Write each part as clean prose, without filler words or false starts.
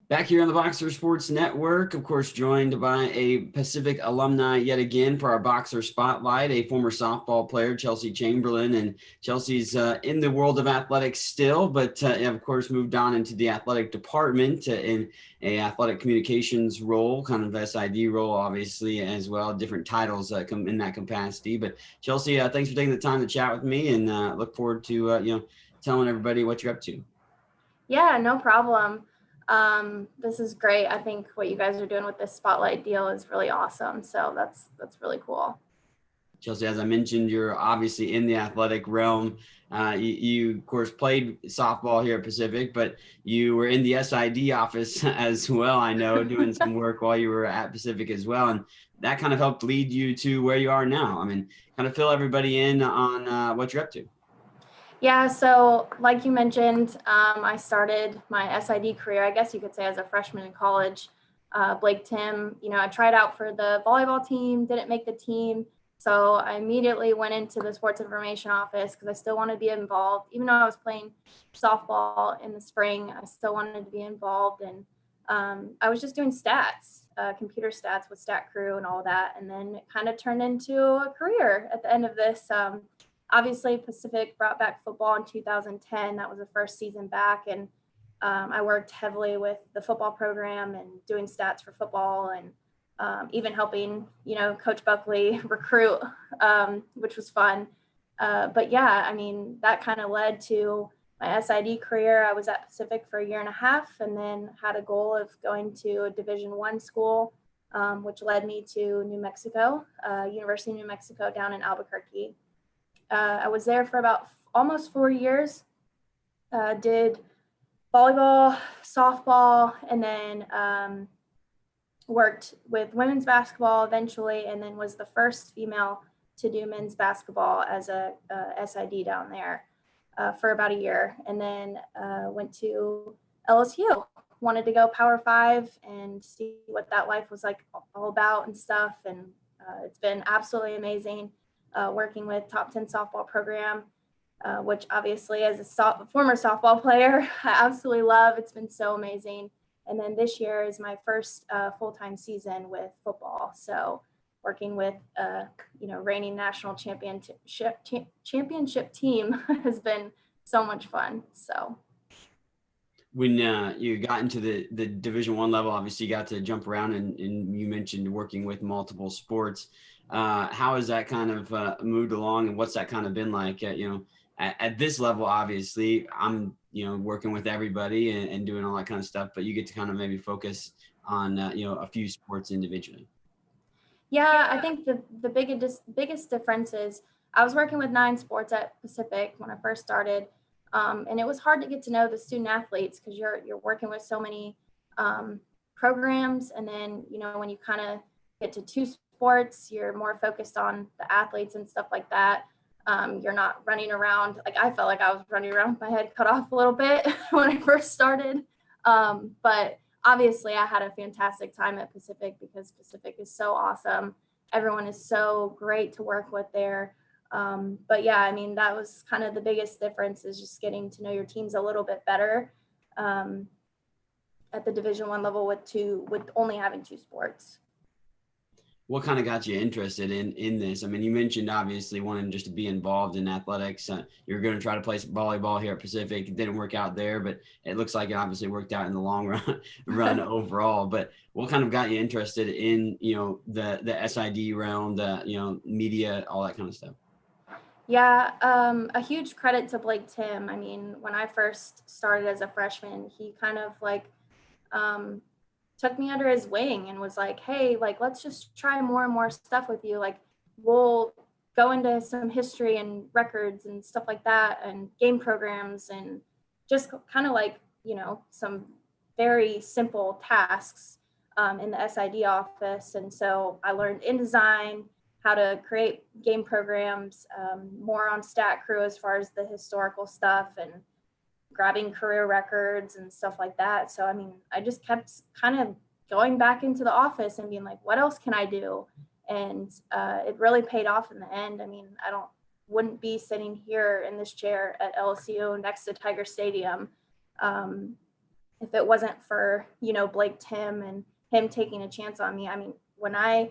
Back here on the Boxer Sports Network, of course, joined by a Pacific alumni yet again for our Boxer Spotlight, a former softball player, Chelsey Chamberlain. And Chelsey's in the world of athletics still, but of course moved on into the athletic department in a athletic communications role, kind of SID role, obviously, as well. Different titles come in that capacity. But Chelsey, thanks for taking the time to chat with me, and look forward to telling everybody what you're up to. Yeah, no problem. This is great. I think what you guys are doing with this spotlight deal is really awesome. So that's really cool. Chelsey, as I mentioned, you're obviously in the athletic realm. You, of course, played softball here at Pacific, but you were in the SID office as well, I know, doing some work while you were at Pacific as well. And that kind of helped lead you to where you are now. I mean, kind of fill everybody in on what you're up to. Yeah, so like you mentioned, I started my SID career, I guess you could say, as a freshman in college. Blake Tim, I tried out for the volleyball team, didn't make the team. So I immediately went into the sports information office because I still wanted to be involved. Even though I was playing softball in the spring, I still wanted to be involved. And I was just doing stats, computer stats with Stat Crew and all that. And then it kind of turned into a career at the end of this. Obviously, Pacific brought back football in 2010. That was the first season back. And I worked heavily with the football program and doing stats for football and even helping, Coach Buckley recruit, which was fun. But yeah, I mean, that kind of led to my SID career. I was at Pacific for a year and a half and then had a goal of going to a Division I school, which led me to New Mexico, University of New Mexico down in Albuquerque. I was there for about almost 4 years, did volleyball, softball, and then worked with women's basketball eventually, and then was the first female to do men's basketball as a SID down there for about a year. And then went to LSU, wanted to go Power 5 and see what that life was like all about and stuff. And it's been absolutely amazing. Working with top 10 softball program, which obviously as a former softball player, I absolutely love. It's been so amazing. And then this year is my first full-time season with football. So working with, reigning national championship team has been so much fun. So When you got into the Division I level, obviously you got to jump around and you mentioned working with multiple sports. How has that kind of moved along, and what's that kind of been like? At this level, obviously, I'm working with everybody and doing all that kind of stuff, but you get to kind of maybe focus on a few sports individually. yeah, I think the biggest difference is I was working with 9 sports at Pacific when I first started, and it was hard to get to know the student athletes because you're working with so many programs, and then when you kind of get to 2 sports, you're more focused on the athletes and stuff like that. You're not running around. Like I felt like I was running around with my head cut off a little bit when I first started. But obviously I had a fantastic time at Pacific because Pacific is so awesome. Everyone is so great to work with there. But yeah, I mean, that was kind of the biggest difference is just getting to know your teams a little bit better at the Division I level with only having 2 sports. What kind of got you interested in this? I mean, you mentioned obviously wanting just to be involved in athletics. You're going to try to play some volleyball here at Pacific. It didn't work out there, but it looks like it obviously worked out in the long run overall. But what kind of got you interested in the SID realm, the media, all that kind of stuff? Yeah, a huge credit to Blake Tim. I mean, when I first started as a freshman, he kind of um, took me under his wing and was like, hey, like, let's just try more and more stuff with you. Like, we'll go into some history and records and stuff like that and game programs and just kind of like, some very simple tasks in the SID office. And so I learned InDesign, how to create game programs, more on Stat Crew as far as the historical stuff and grabbing career records and stuff like that. So, I mean, I just kept kind of going back into the office and being like, what else can I do? And it really paid off in the end. I mean, wouldn't be sitting here in this chair at LSU next to Tiger Stadium if it wasn't for, Blake Tim and him taking a chance on me. I mean, when I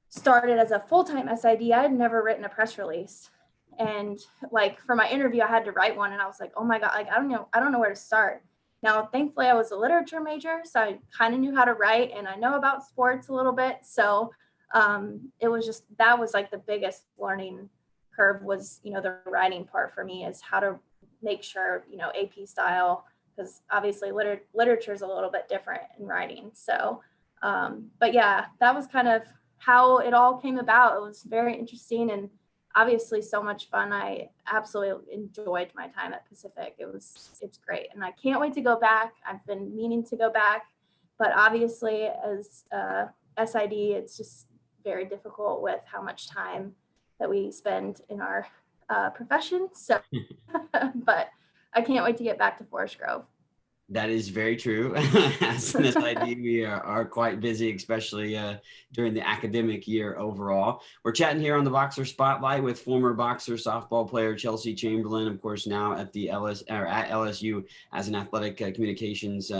started as a full-time SID, I had never written a press release. And like for my interview, I had to write one, and I was like, oh my God, like, I don't know where to start. Now, thankfully I was a literature major, so I kind of knew how to write, and I know about sports a little bit. So that was like the biggest learning curve was, the writing part for me, is how to make sure, AP style, because obviously literature is a little bit different in writing. So, but yeah, that was kind of how it all came about. It was very interesting and obviously so much fun. I absolutely enjoyed my time at Pacific. It's great, and I can't wait to go back. I've been meaning to go back, but obviously as SID, it's just very difficult with how much time that we spend in our profession. So, but I can't wait to get back to Forest Grove. That is very true. As an SID, we are quite busy, especially during the academic year overall. We're chatting here on the Boxer Spotlight with former Boxer softball player Chelsey Chamberlain, of course, now at LSU as an athletic communications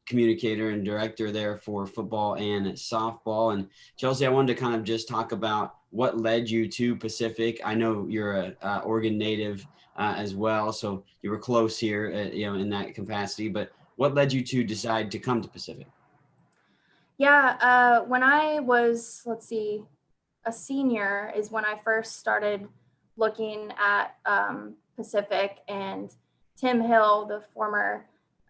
communicator and director there for football and softball. And Chelsey, I wanted to kind of just talk about what led you to Pacific. I know you're a Oregon native as well, so you were close here, in that capacity. But what led you to decide to come to Pacific? Yeah, when I was, a senior is when I first started looking at Pacific, and Tim Hill, the former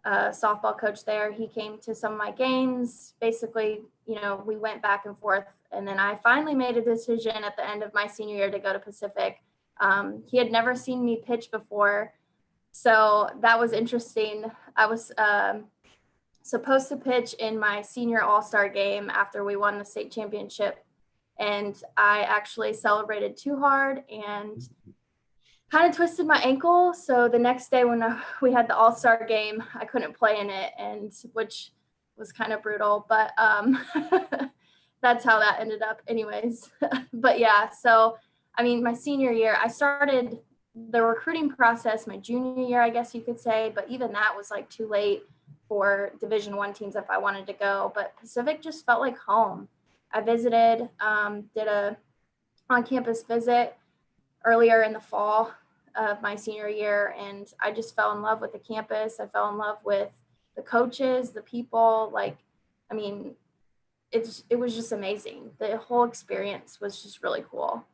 softball coach there, he came to some of my games. Basically, we went back and forth, and then I finally made a decision at the end of my senior year to go to Pacific. He had never seen me pitch before, so that was interesting. I was supposed to pitch in my senior all-star game after we won the state championship, and I actually celebrated too hard and kind of twisted my ankle. So the next day when we had the all-star game, I couldn't play in it, and which was kind of brutal, but that's how that ended up anyways. But yeah, so I mean, my senior year, I started the recruiting process my junior year, I guess you could say, but even that was like too late for Division I teams if I wanted to go. But Pacific just felt like home. I visited, did a on-campus visit earlier in the fall of my senior year, and I just fell in love with the campus. I fell in love with the coaches, the people. Like, I mean, it was just amazing. The whole experience was just really cool.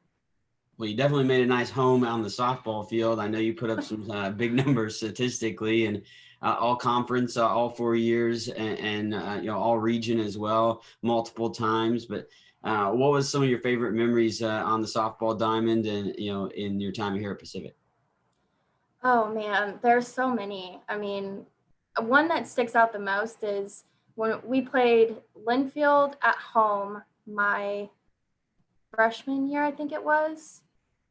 Well, you definitely made a nice home on the softball field. I know you put up some big numbers statistically, and all conference, all 4 years, and all region as well, multiple times. But what was some of your favorite memories on the softball diamond, and in your time here at Pacific? Oh man, there's so many. I mean, one that sticks out the most is when we played Linfield at home my freshman year, I think it was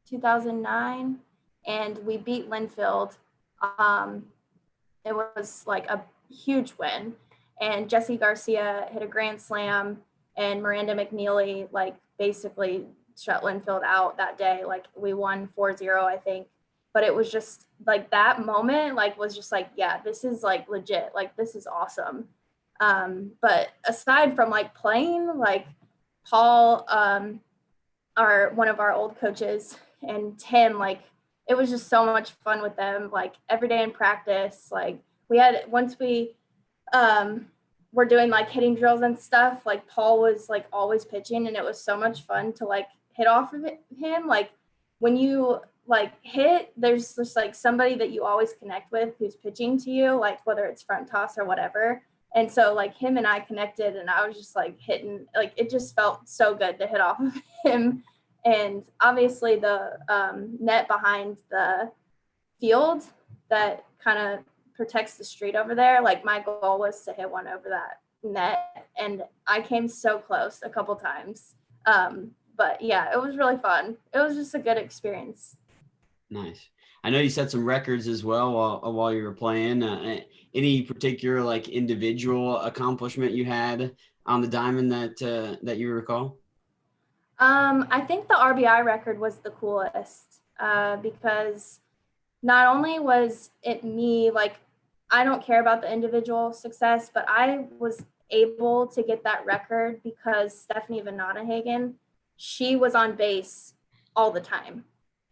2009, and we beat Linfield. It was like a huge win, and Jesse Garcia hit a grand slam, and Miranda McNeely like basically shut Linfield out that day. Like we won 4-0, I think. But it was just like that moment, like was just like, yeah, this is like legit. Like this is awesome. But aside from like playing, like Paul, one of our old coaches, and Tim, like it was just so much fun with them. Like every day in practice, like once we were doing like hitting drills and stuff, like Paul was like always pitching, and it was so much fun to like hit off of him. Like when you like hit, there's just like somebody that you always connect with who's pitching to you, like whether it's front toss or whatever. And so like him and I connected, and I was just like hitting, like it just felt so good to hit off of him. And obviously the net behind the field that kind of protects the street over there, like my goal was to hit one over that net, and I came so close a couple times. But yeah, it was really fun. It was just a good experience. Nice. I know you set some records as well while you were playing. Any particular like individual accomplishment you had on the diamond that you recall? I think the RBI record was the coolest because not only was it me, like I don't care about the individual success, but I was able to get that record because Stephanie Vanadahagen, she was on base all the time.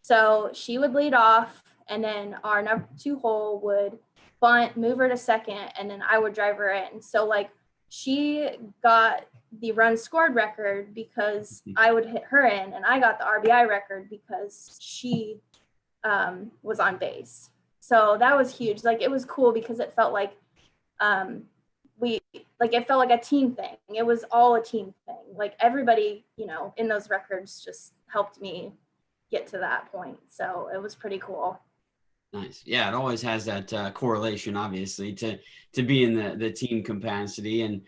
So she would lead off, and then our number 2 hole would bunt, move her to second, and then I would drive her in. So like she got the run scored record because I would hit her in, and I got the RBI record because she was on base. So that was huge. Like it was cool because it felt like it felt like a team thing. It was all a team thing. Like everybody, in those records just helped me get to that point. So it was pretty cool. Nice. Yeah, it always has that correlation, obviously, to be in the team capacity. And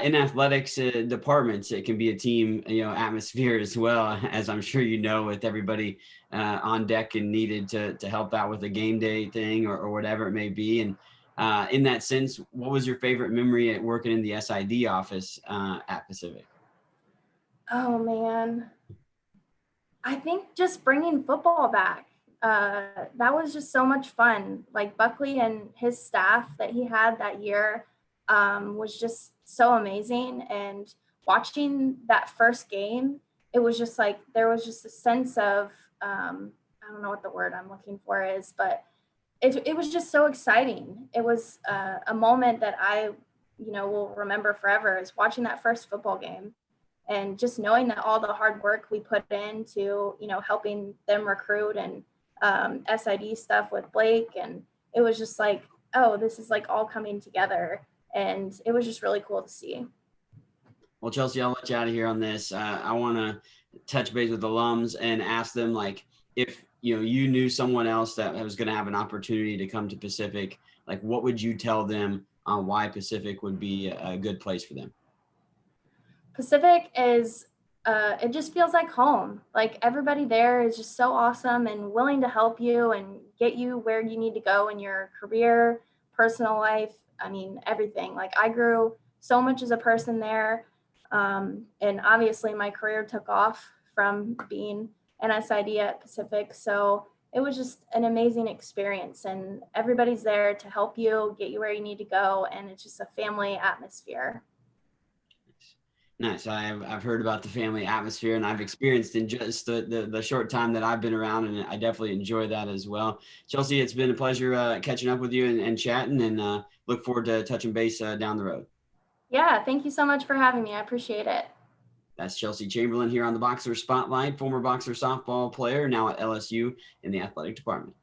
in athletics departments, it can be a team, atmosphere as well, as I'm sure with everybody on deck and needed to help out with a game day thing or whatever it may be. And in that sense, what was your favorite memory at working in the SID office at Pacific? Oh, man. I think just bringing football back. That was just so much fun. Like Buckley and his staff that he had that year was just so amazing. And watching that first game, it was just like, there was just a sense of, I don't know what the word I'm looking for is, but it was just so exciting. It was a moment that I, will remember forever, is watching that first football game. And just knowing that all the hard work we put into, helping them recruit and SID stuff with Blake. And it was just like, oh, this is like all coming together. And it was just really cool to see. Well, Chelsey, I'll let you out of here on this. I want to touch base with alums and ask them, like, if you knew someone else that was going to have an opportunity to come to Pacific, like, what would you tell them on why Pacific would be a good place for them? Pacific is, it just feels like home. Like everybody there is just so awesome and willing to help you and get you where you need to go in your career, personal life. I mean, everything. Like I grew so much as a person there. And obviously my career took off from being an SID at Pacific. So it was just an amazing experience, and everybody's there to help you get you where you need to go. And it's just a family atmosphere. Nice. I've heard about the family atmosphere, and I've experienced in just the short time that I've been around, and I definitely enjoy that as well. Chelsey, it's been a pleasure catching up with you and chatting, and look forward to touching base down the road. Yeah, thank you so much for having me. I appreciate it. That's Chelsey Chamberlain here on the Boxer Spotlight, former boxer softball player, now at LSU in the athletic department.